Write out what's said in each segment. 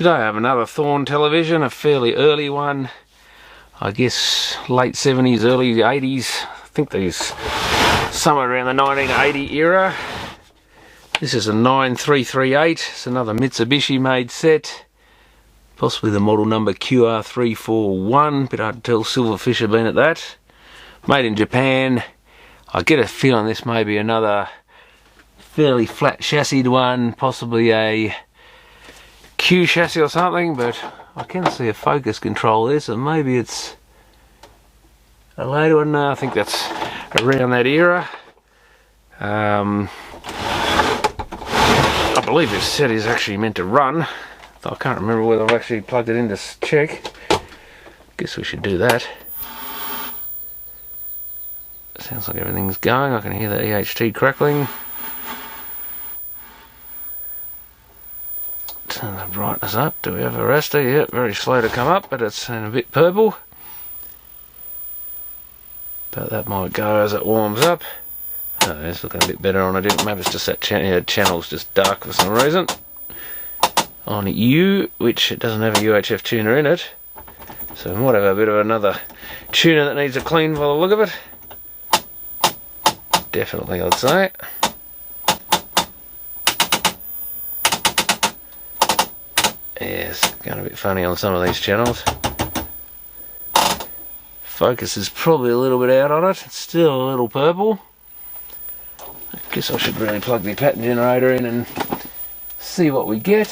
Today I have another Thorn television, a fairly early one. I guess late 70s, early 80s. I think these somewhere around the 1980 era. This is a 9338. It's another Mitsubishi made set. Possibly the model number QR341. Bit hard to tell, Silverfish have been at that. Made in Japan. I get a feeling this may be another fairly flat chassised one, possibly a Q chassis or something, but I can see a focus control there, so maybe it's a later one. No, I think that's around that era. I believe this set is actually meant to run. I can't remember whether I've actually plugged it in to check. Guess we should do that. Sounds like everything's going. I can hear the EHT crackling. Turn the brightness up. Do we have a raster? Yep, very slow to come up, but it's a bit purple. But that might go as it warms up. Oh, it's looking a bit better on it. Maybe it's just that channel's just dark for some reason. On U, which it doesn't have a UHF tuner in it. So we might have a bit of another tuner that needs a clean by the look of it. Definitely, I'd say. Yeah, it's going a bit funny on some of these channels. Focus is probably a little bit out on it. It's still a little purple. I guess I should really plug the pattern generator in and see what we get.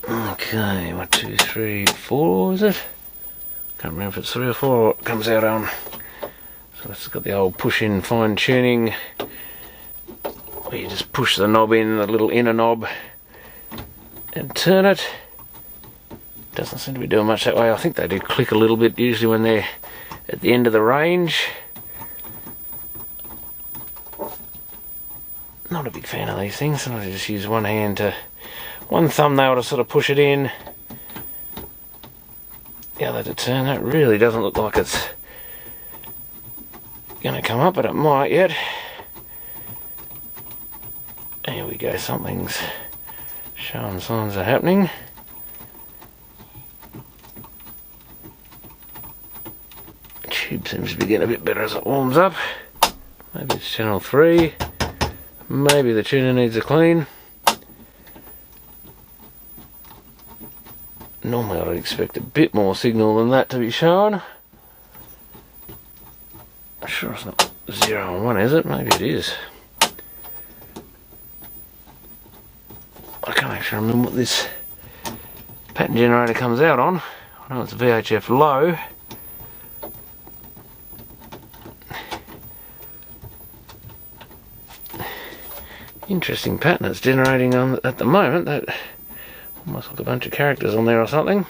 Okay, 1, 2, 3, 4, is it? Can't remember if it's 3 or 4 it comes out on. So it's got the old push-in fine tuning. Where you just push the knob in, the little inner knob, and turn it. Doesn't seem to be doing much that way. I think they do click a little bit usually when they're at the end of the range. Not a big fan of these things. Sometimes I just use one thumbnail to sort of push it in. The other to turn. That really doesn't look like it's going to come up, but it might yet. There we go, something's showing signs of happening. The tube seems to be getting a bit better as it warms up. Maybe it's channel 3. Maybe the tuner needs a clean. Normally I'd expect a bit more signal than that to be shown. I'm sure it's not 0 and 1, is it? Maybe it is. I can't actually remember what this pattern generator comes out on. I know it's VHF low. Interesting pattern it's generating on at the moment. That almost like a bunch of characters on there or something.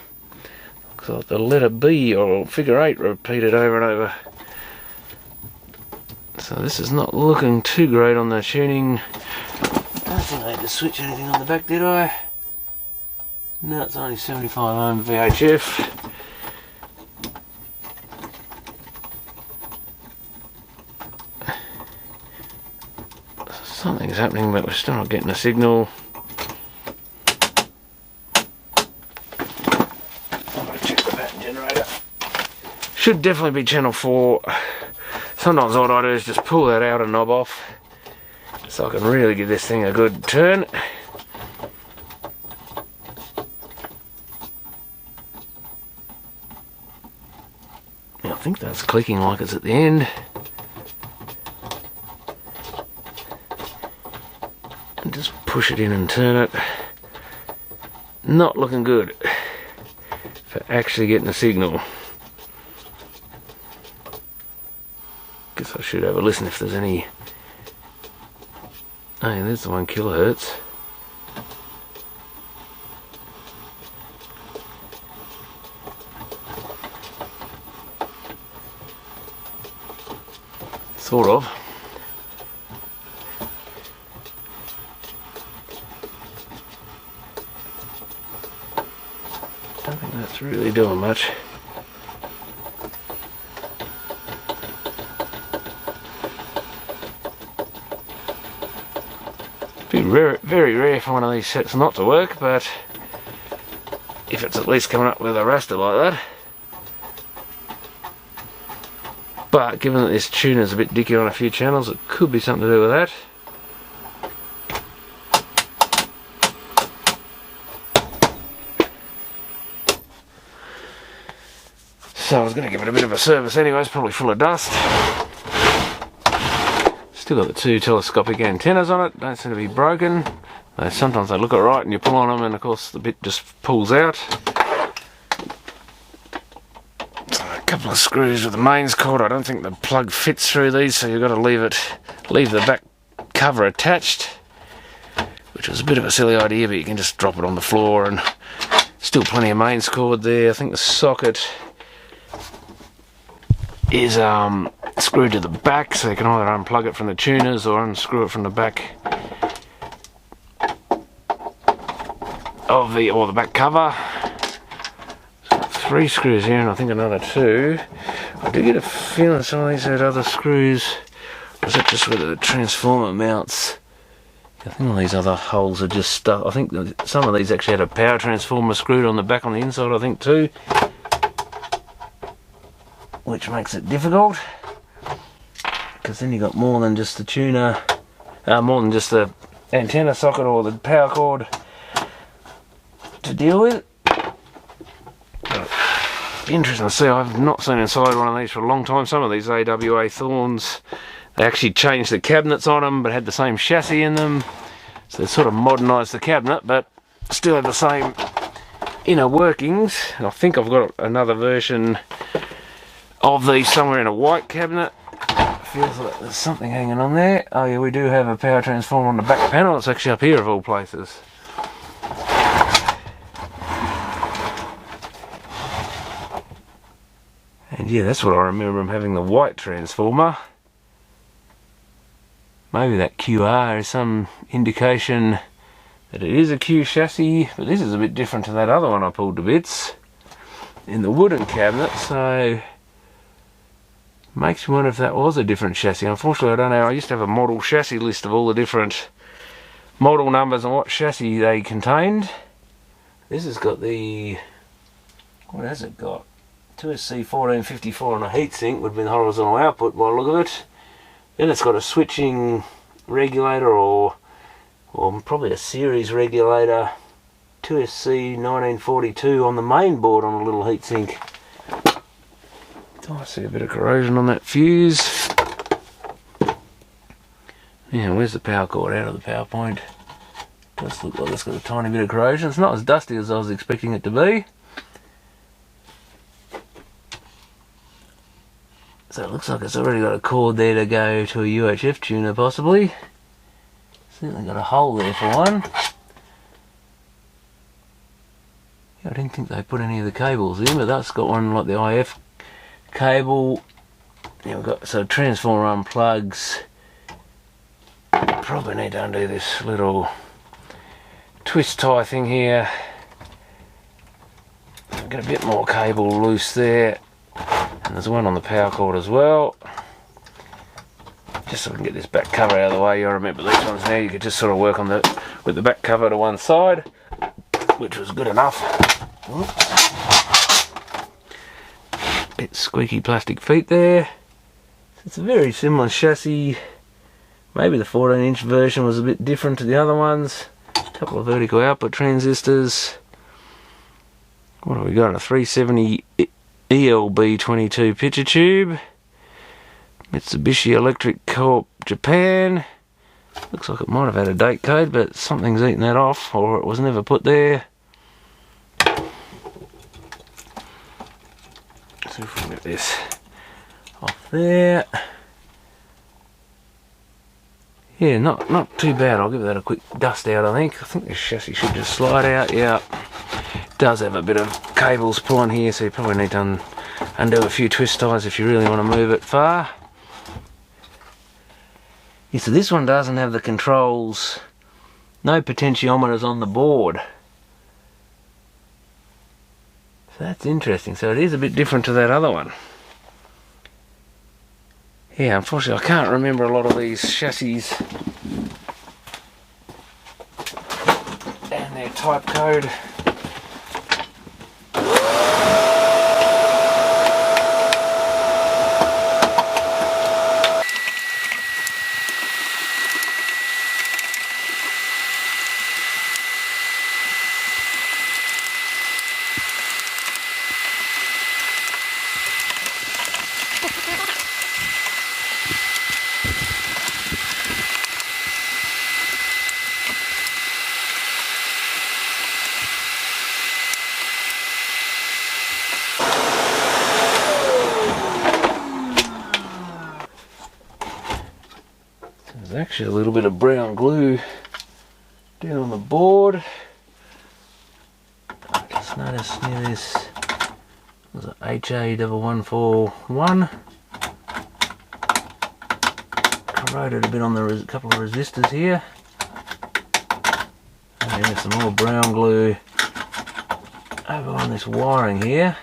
Looks like the letter B or figure 8 repeated over and over. So this is not looking too great on the tuning. I don't think I had to switch anything on the back, did I? No, it's only 75 ohm VHF. Something's happening, but we're still not getting a signal. I'm going to check the pattern generator. Should definitely be channel 4. Sometimes what I do is just pull that outer knob off so I can really give this thing a good turn. Now, I think that's clicking like it's at the end. And just push it in and turn it. Not looking good for actually getting a signal. Guess I should have a listen if there's any. Oh, yeah, there's the 1 kilohertz. Sort of. I don't think that's really doing much. Be rare, very rare for one of these sets not to work, but if it's at least coming up with a raster like that. But given that this tuner's a bit dicky on a few channels, it could be something to do with that. So I was going to give it a bit of a service anyway, it's probably full of dust. Still got the two telescopic antennas on it, don't seem to be broken. Sometimes they look alright and you pull on them and of course the bit just pulls out. So a couple of screws with the mains cord. I don't think the plug fits through these, so you've got to leave the back cover attached, which was a bit of a silly idea, but you can just drop it on the floor and still plenty of mains cord there. I think the socket is screwed to the back, so you can either unplug it from the tuners or unscrew it from the back of the back cover. So 3 screws here and I think another 2. I do get a feeling some of these had other screws. Or is it just where the transformer mounts? I think all these other holes are just stuff. I think that some of these actually had a power transformer screwed on the back on the inside, I think too, which makes it difficult, because then you got more than just the tuner, more than just the antenna socket or the power cord to deal with. But it'd be interesting to see. I've not seen inside one of these for a long time. Some of these AWA Thorns, they actually changed the cabinets on them but had the same chassis in them, so they sort of modernised the cabinet but still have the same inner workings. And I think I've got another version of these somewhere in a white cabinet. Feels like there's something hanging on there. Oh yeah, we do have a power transformer on the back panel. It's actually up here of all places. And yeah, that's what I remember them having, the white transformer. Maybe that QR is some indication that it is a Q chassis, but this is a bit different to that other one I pulled to bits in the wooden cabinet, so makes me wonder if that was a different chassis. Unfortunately, I don't know. I used to have a model chassis list of all the different model numbers and what chassis they contained. This has got the... what has it got? 2SC 1454 on a heatsink would have been horizontal output by the look of it. Then it's got a switching regulator or probably a series regulator. 2SC 1942 on the main board on a little heatsink. Oh, I see a bit of corrosion on that fuse. Yeah, where's the power cord out of the power point? Does look like it's got a tiny bit of corrosion. It's not as dusty as I was expecting it to be. So it looks like it's already got a cord there to go to a UHF tuner possibly. Certainly got a hole there for one. Yeah, I didn't think they put any of the cables in, but that's got one like the IF cable. Yeah, we've got, so transformer unplugs. Probably need to undo this little twist tie thing here. Get a bit more cable loose there, and there's one on the power cord as well. Just so we can get this back cover out of the way. You remember these ones now, you could just sort of work on with the back cover to one side, which was good enough. Bit squeaky plastic feet there. It's a very similar chassis. Maybe the 14-inch version was a bit different to the other ones. A couple of vertical output transistors. What have we got? A 370 ELB 22 picture tube. Mitsubishi Electric Co-op Japan. Looks like it might have had a date code, but something's eaten that off, or it was never put there. See if we can get this off there. Yeah, not too bad. I'll give that a quick dust out, I think. I think this chassis should just slide out. Yeah, it does have a bit of cables pulling here, so you probably need to undo a few twist ties if you really want to move it far. Yeah, so this one doesn't have the controls, no potentiometers on the board. So that's interesting. So it is a bit different to that other one. Yeah, unfortunately I can't remember a lot of these chassis their type code. There's actually a little bit of brown glue down on the board. I just noticed near this was a HA1141. Corroded a bit on the couple of resistors here. And there's some more brown glue over on this wiring here.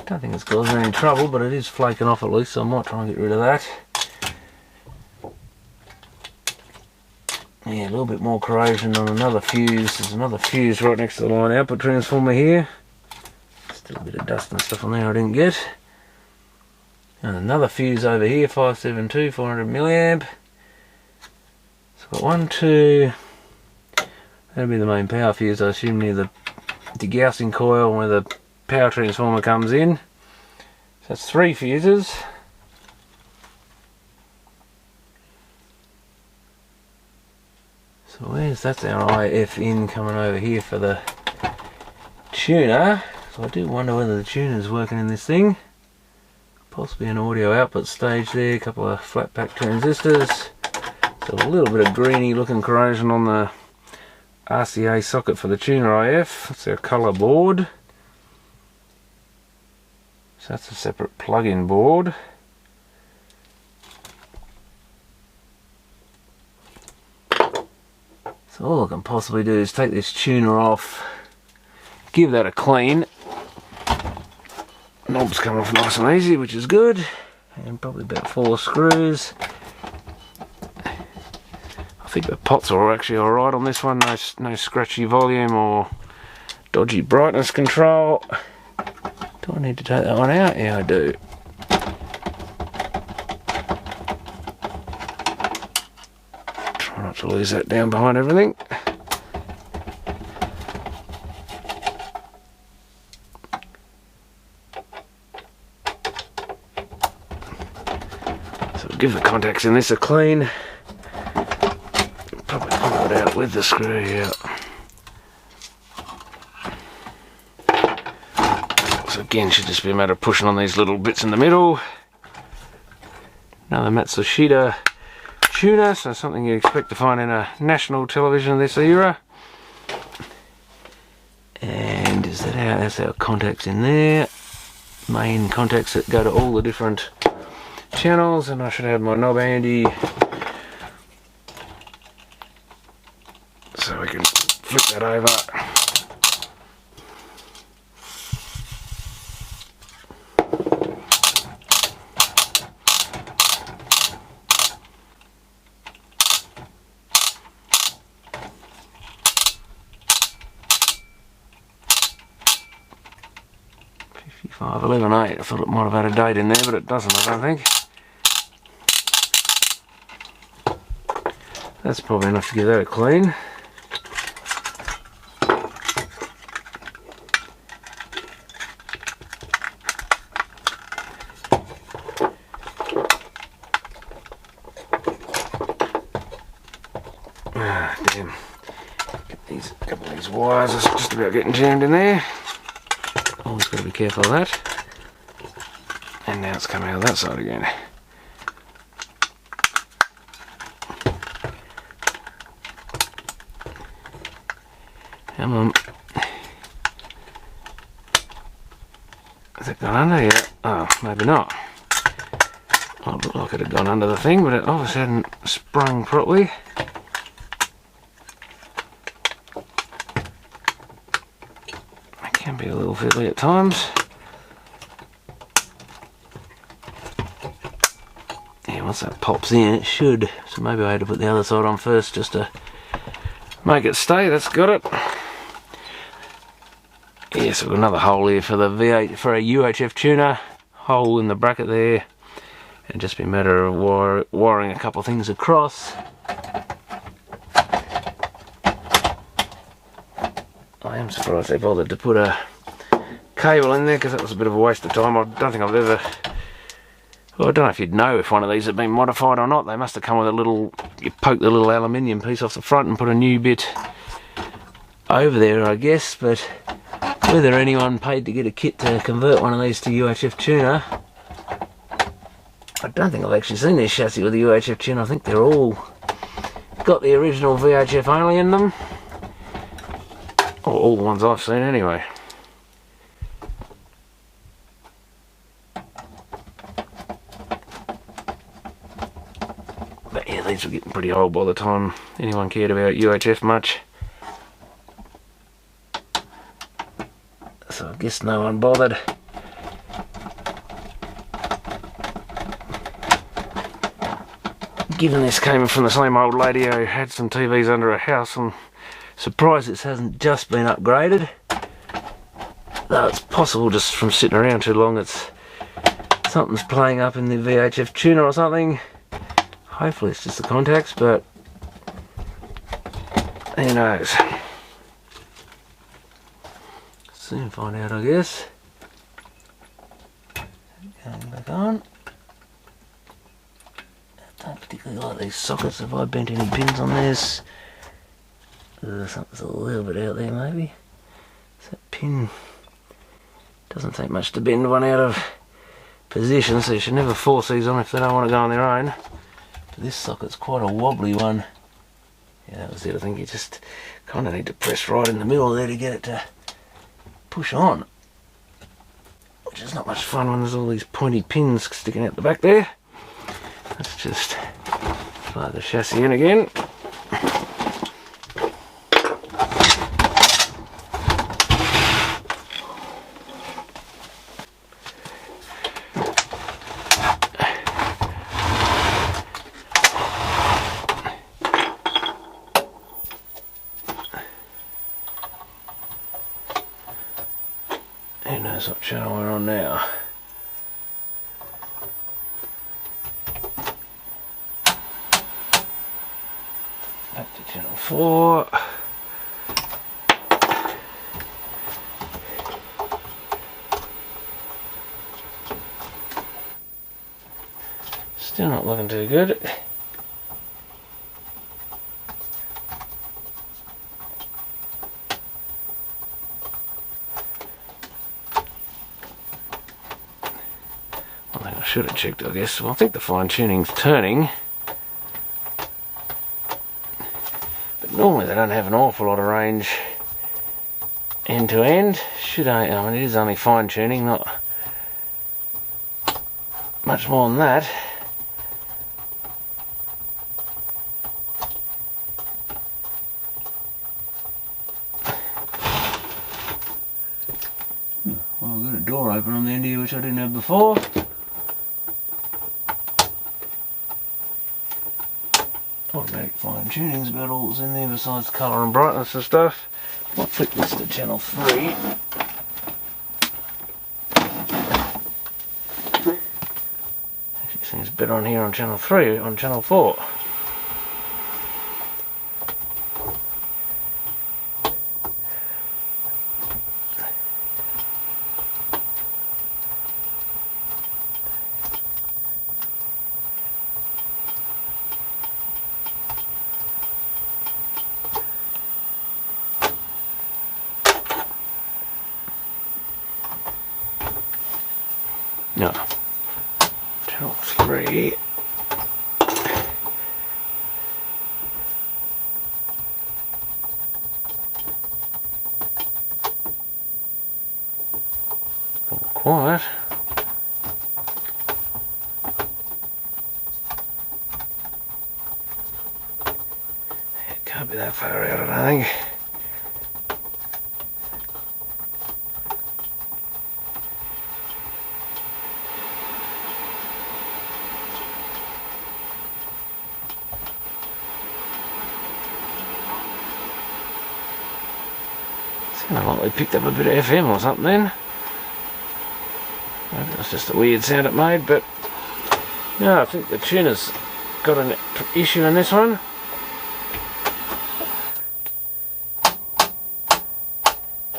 Don't think it's causing any trouble, but it is flaking off at least, so I might try and get rid of that. Yeah, a little bit more corrosion on another fuse. There's another fuse right next to the line output transformer here. Still a bit of dust and stuff on there I didn't get. And another fuse over here, 572, 400 milliamp. So I've got 1, 2. That'll be the main power fuse, I assume, near the degaussing coil where the power transformer comes in. So that's 3 fuses. So that's our IF in coming over here for the tuner. So I do wonder whether the tuner's working in this thing. Possibly an audio output stage there, a couple of flat pack transistors. So a little bit of greeny looking corrosion on the RCA socket for the tuner IF. That's our colour board. So that's a separate plug-in board. So all I can possibly do is take this tuner off, give that a clean. Knobs come off nice and easy, which is good, and probably about 4 screws. I think the pots are actually alright on this one, no scratchy volume or dodgy brightness control. Do I need to take that one out? Yeah, I do. Try not to lose that down behind everything. Give the contacts in this a clean. Probably pull it out with the screw, yeah. So again, should just be a matter of pushing on these little bits in the middle. Another Matsushita tuner, so something you expect to find in a national television of this era. And is that how? That's our contacts in there. Main contacts that go to all the different channels, and I should have my knob handy so we can flip that over. $55.11.8. I thought it might have had a date in there, but it doesn't, I don't think. That's probably enough to give that a clean. Ah, damn. A couple of these wires are just about getting jammed in there. Always got to be careful of that. And now it's coming out of that side again. Come on. Has it gone under yet? Oh, maybe not. Well, it looked like it had gone under the thing, but it obviously hadn't sprung properly. It can be a little fiddly at times. Yeah, once that pops in, it should. So maybe I had to put the other side on first just to make it stay. That's got it. Yeah, so we've got another hole here for the V8 for a UHF tuner. Hole in the bracket there, and just be a matter of wiring a couple of things across. I am surprised they bothered to put a cable in there, because that was a bit of a waste of time. I don't think I've ever... Well, I don't know if you'd know if one of these had been modified or not. They must have come with a little... You poke the little aluminium piece off the front and put a new bit over there, I guess, but whether anyone paid to get a kit to convert one of these to UHF tuner, I don't think I've actually seen this chassis with the UHF tuner. I think they're all got the original VHF only in them. Or all the ones I've seen anyway. But yeah, these were getting pretty old by the time anyone cared about UHF much. So I guess no one bothered. Given this came from the same old lady who had some TVs under her house, I'm surprised this hasn't just been upgraded. Though it's possible just from sitting around too long, something's playing up in the VHF tuner or something. Hopefully it's just the contacts, but who knows. Soon find out, I guess. Going back on. I don't particularly like these sockets. Have I bent any pins on this? Something's a little bit out there maybe. So that pin doesn't take much to bend one out of position, so you should never force these on if they don't want to go on their own. But this socket's quite a wobbly one. Yeah, that was it. I think you just kind of need to press right in the middle there to get it to push on. Which is not much fun when there's all these pointy pins sticking out the back there. Let's just slide the chassis in again. Who knows what channel we're on now? Back to channel 4. Still not looking too good. I should have checked, I guess. Well, I think the fine tuning's turning. But normally they don't have an awful lot of range end to end. I mean, it is only fine tuning, not much more than that. Well, I've got a door open on the end here, which I didn't have before. Automatic fine tuning's about all that's in there besides colour and brightness and stuff. I'll flick this to channel 3. Actually seems better on here on channel 3, on channel 4. No. Channel 3. All quiet. It can't be that far out, I don't think. I like we picked up a bit of FM or something then. That's just a weird sound it made, but no, I think the tuner's got an issue in this one.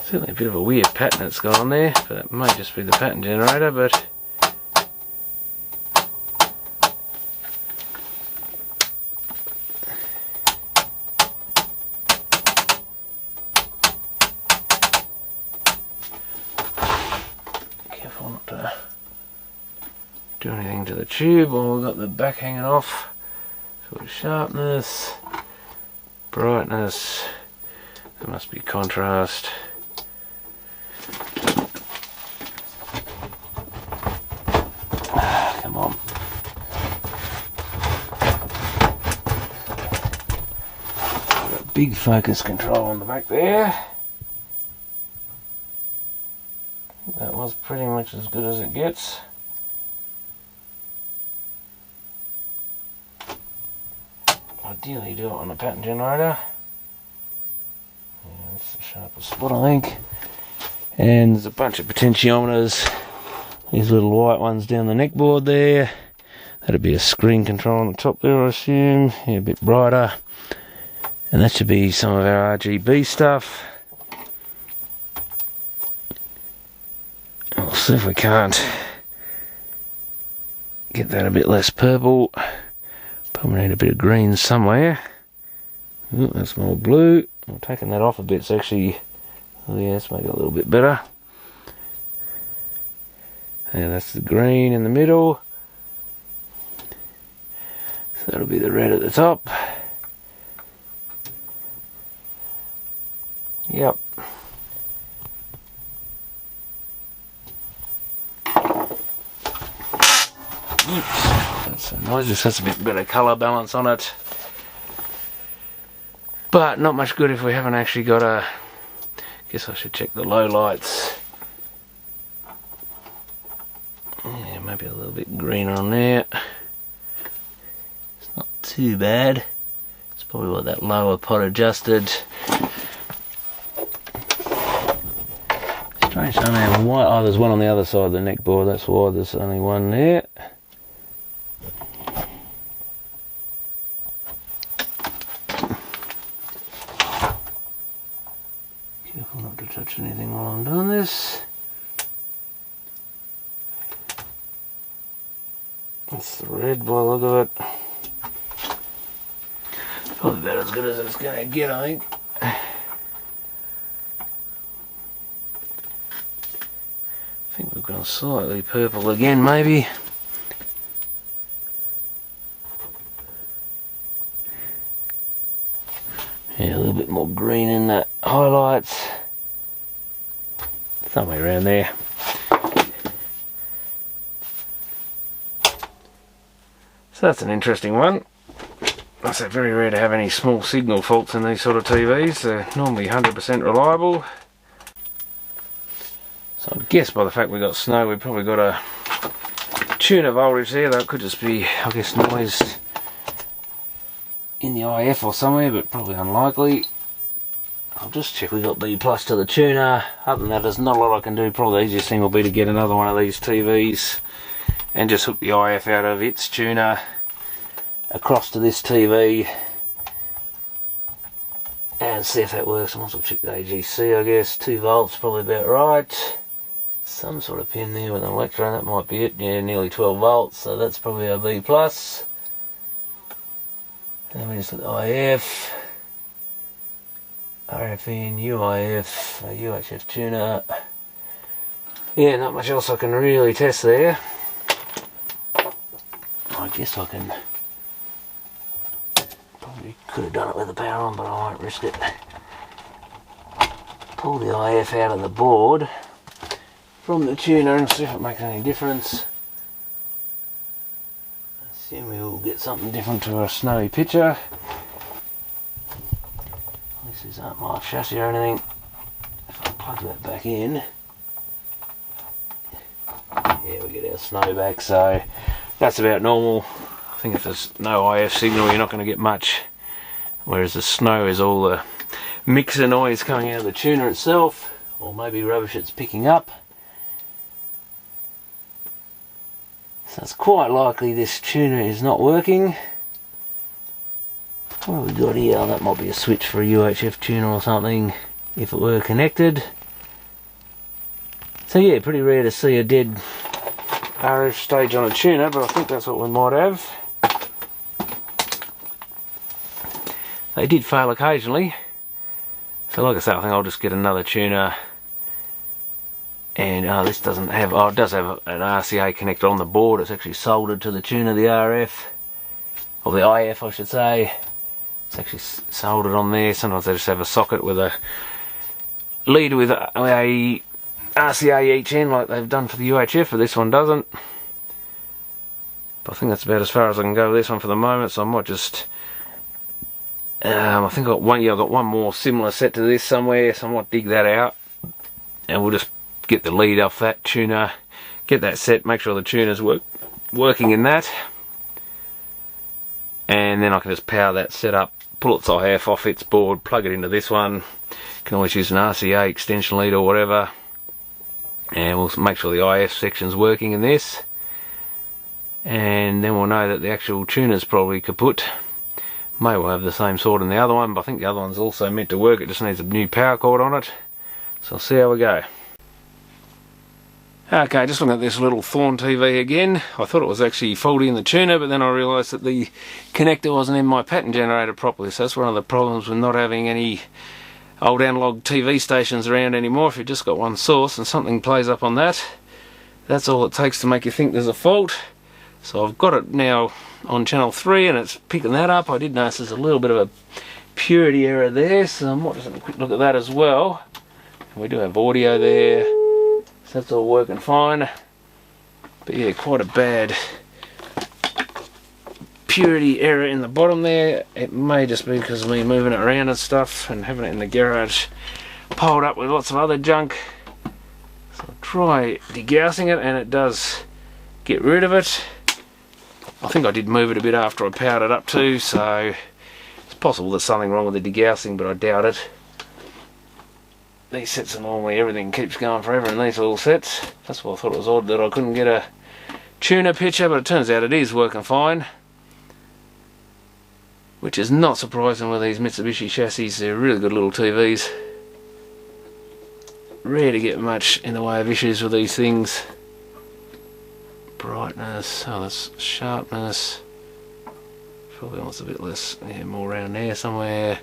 Certainly a bit of a weird pattern that's got on there, but that may just be the pattern generator, but careful not to do anything to the tube while we've got the back hanging off. So sharpness, brightness, there must be contrast. Come on. Got a big focus control on the back there. That was pretty much as good as it gets. Ideally do it on a pattern generator. Yeah, that's the sharpest spot I think. And there's a bunch of potentiometers. These little white ones down the neck board there. That'd be a screen control on the top there I assume. Yeah, a bit brighter. And that should be some of our RGB stuff. We'll see if we can't get that a bit less purple. Probably need a bit of green somewhere. Oh, that's more blue. I'm taking that off a bit, it's actually, oh yeah, let's make it a little bit better. And that's the green in the middle. So that'll be the red at the top. Yep. Oops. That's so nice, just has a bit better colour balance on it. But not much good if we haven't actually got a... Guess I should check the low lights. Yeah, maybe a little bit greener on there. It's not too bad. It's probably what that lower pot adjusted. Strange, I don't have one. Oh, there's one on the other side of the neck board, that's why there's only one there. Careful not to touch anything while I'm doing this. That's the red by the look of it. Probably about as good as it's going to get, I think. I think we've gone slightly purple again, maybe. Yeah, a little bit more green in the highlights. Somewhere around there. So that's an interesting one. It's very rare to have any small signal faults in these sort of TVs. They're normally 100% reliable. So I guess by the fact we got snow, we've probably got a tuner voltage there. That could just be, I guess, noise in the IF or somewhere, but probably unlikely. I'll just check we got B plus to the tuner. Other than that, there's not a lot I can do. Probably the easiest thing will be to get another one of these TVs and just hook the IF out of its tuner across to this TV and see if that works. I might as well check the AGC, I guess. 2 volts, probably about right. Some sort of pin there with an electron, that might be it. Yeah, nearly 12 volts, so that's probably our B plus. And then we just got the IF, RFN, UIF, UHF tuner. Yeah, not much else I can really test there. I guess I can, probably could have done it with the power on, but I won't risk it. Pull the IF out of the board from the tuner and see if it makes any difference. Assume we will get something different to a snowy picture. This isn't my chassis or anything. If I plug that back in, yeah, we get our snow back, so that's about normal. I think if there's no IF signal, you're not going to get much, whereas the snow is all the mixer noise coming out of the tuner itself, or maybe rubbish it's picking up. So it's quite likely this tuner is not working. What have we got here? Oh, that might be a switch for a UHF tuner or something, if it were connected. So yeah, pretty rare to see a dead RF stage on a tuner, but I think that's what we might have. They did fail occasionally. So like I said, I think I'll just get another tuner. And this doesn't have, it does have an RCA connector on the board. It's actually soldered to the tuner, the RF, or the IF I should say. It's actually soldered on there. Sometimes they just have a socket with a lead with a RCA each end like they've done for the UHF, but this one doesn't. But I think that's about as far as I can go with this one for the moment, so I might just I think I've got one more similar set to this somewhere, so I might dig that out and we'll just get the lead off that tuner, get that set, make sure the tuner's working in that, and then I can just power that set up, pull its IF off its board, plug it into this one. Can always use an RCA extension lead or whatever, and we'll make sure the IF section's working in this, and then we'll know that the actual tuner's probably kaput. May well have the same sort in the other one, but I think the other one's also meant to work. It just needs a new power cord on it, so I'll see how we go. Okay, just looking at this little Thorn TV again. I thought it was actually faulty in the tuner, but then I realised that the connector wasn't in my pattern generator properly, so that's one of the problems with not having any old analog TV stations around anymore. If you've just got one source and something plays up on that, that's all it takes to make you think there's a fault. So I've got it now on channel 3 and it's picking that up. I did notice there's a little bit of a purity error there, so I might just have a quick look at that as well. And we do have audio there, so that's all working fine. But yeah, quite a bad purity error in the bottom there. It may just be because of me moving it around and stuff and having it in the garage piled up with lots of other junk. So I'll try degaussing it and it does get rid of it. I think I did move it a bit after I powered it up too, so it's possible there's something wrong with the degaussing, but I doubt it. These sets are normally, everything keeps going forever in these little sets. That's why I thought it was odd that I couldn't get a tuner picture, but it turns out it is working fine. Which is not surprising with these Mitsubishi chassis. They're really good little TVs. Rare to get much in the way of issues with these things. Brightness, oh that's sharpness, probably wants a bit less, yeah, more around there somewhere,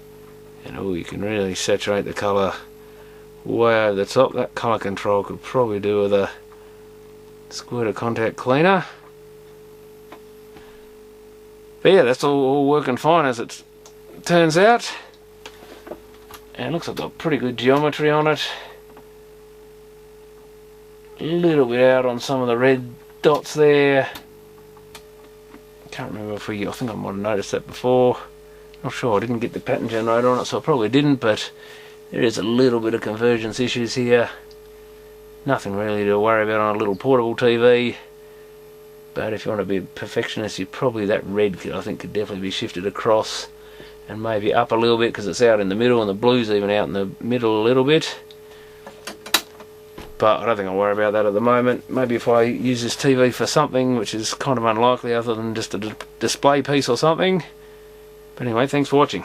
and oh, you can really saturate the colour way over the top. That colour control could probably do with a squirt of contact cleaner. But yeah, that's all working fine as it turns out, and it looks like I've got pretty good geometry on it. A little bit out on some of the red dots there. Can't remember if I think I might have noticed that before. Not sure, I didn't get the pattern generator on it, so I probably didn't, but there is a little bit of convergence issues here. Nothing really to worry about on a little portable TV, but if you want to be a perfectionist, probably that red I think could definitely be shifted across and maybe up a little bit because it's out in the middle, and the blue's even out in the middle a little bit. But I don't think I'll worry about that at the moment. Maybe if I use this TV for something, which is kind of unlikely other than just a display piece or something. But anyway, thanks for watching.